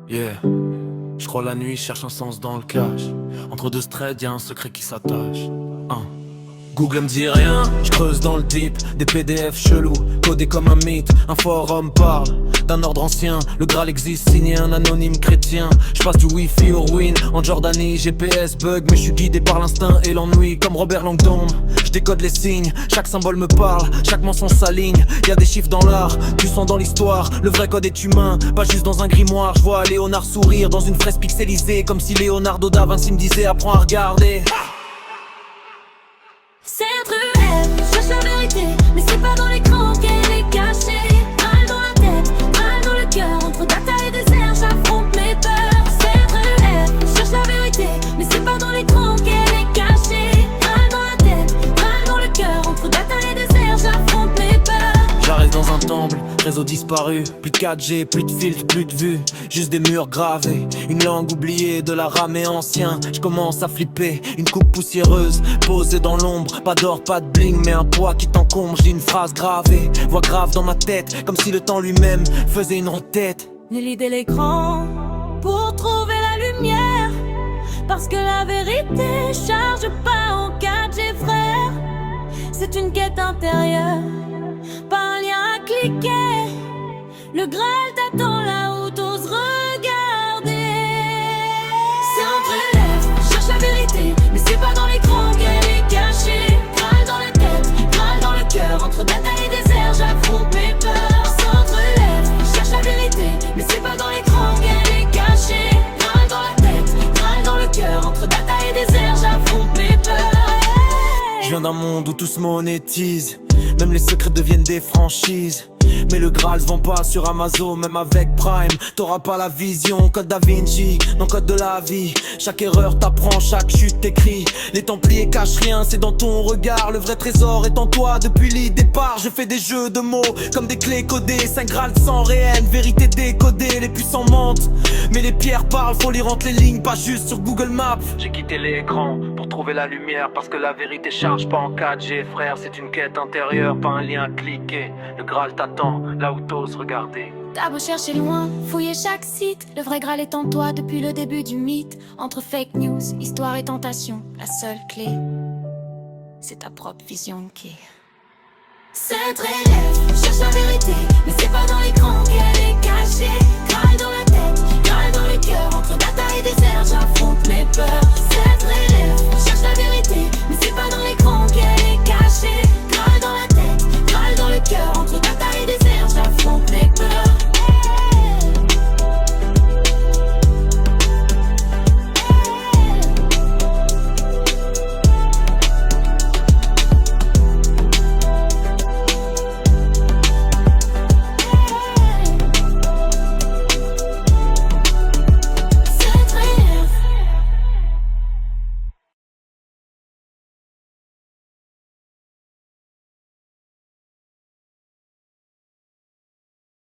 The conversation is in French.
Yeah, je crois la nuit, cherche un sens dans le cash. Entre deux straits, y'a un secret qui s'attache. Google me dit rien, je creuse dans le deep. Des PDF chelous, codés comme un mythe. Un forum parle d'un ordre ancien. Le Graal existe, signé un anonyme chrétien. Je passe du wifi au ruine, en Jordanie. GPS bug, mais je suis guidé par l'instinct et l'ennui. Comme Robert Langdon, je décode les signes. Chaque symbole me parle, chaque mensonge s'aligne. Y'a des chiffres dans l'art, du sang dans l'histoire. Le vrai code est humain, pas juste dans un grimoire. Je vois Léonard sourire dans une fraise pixelisée. Comme si Leonardo da Vinci me disait apprends à regarder. C'est un truc, je cherche la vérité, mais c'est pas dans l'écran qu'elle est cachée. Mal dans la tête, mal dans le cœur, entre data et désert, j'affronte mes peurs. C'est un truc, je cherche la vérité, mais c'est pas dans l'écran qu'elle est cachée. Mal dans la tête, mal dans le cœur, entre data et désert, j'affronte mes peurs. J'arrive dans un temple, réseau disparu. Plus de 4G, plus de filtres, plus de vues. Juste des murs gravés, une langue oubliée, de la ramée ancien. Je commence à flipper, une coupe poussiéreuse posée dans l'ombre. Pas d'or, pas de bling, mais un poids qui t'encombre. J'ai une phrase gravée, voix grave dans ma tête. Comme si le temps lui-même faisait une requête. Ne lidez l'écran pour trouver la lumière, parce que la vérité charge pas en 4G frère. C'est une quête intérieure, pas un lien à cliquer. Le Graal t'attend là où t'oses regarder. C'est entre les lèvres, cherche la vérité, mais c'est pas dans l'écran qu'elle est cachée. Graal dans la tête, Graal dans le cœur, entre data et désert, j'affronte mes peurs. C'est entre les lèvres, cherche la vérité, mais c'est pas dans l'écran qu'elle est cachée. Graal dans la tête, Graal dans le cœur, entre data et désert, j'affronte mes peurs. Je viens d'un monde où tout se monétise, même les secrets deviennent des franchises. Mais le Graal se vend pas sur Amazon, même avec Prime. T'auras pas la vision, code Da Vinci, non code de la vie. Chaque erreur t'apprend, chaque chute t'écrit. Les Templiers cachent rien, c'est dans ton regard. Le vrai trésor est en toi depuis le départ. Je fais des jeux de mots, comme des clés codées. 5 Graal sans réel, vérité décodée. Les puissants mentent, mais les pierres parlent. Faut lire entre les lignes, pas juste sur Google Maps. J'ai quitté l'écran pour trouver la lumière, parce que la vérité charge pas en 4G frère. C'est une quête intérieure, pas un lien à cliquer. Le Graal t'attend là où t'oses regarder. T'as beau chercher loin, fouiller chaque site, le vrai Graal est en toi depuis le début du mythe. Entre fake news, histoire et tentation, la seule clé, c'est ta propre vision qui. C'est très lève, cherche la vérité, mais c'est pas dans l'écran qu'elle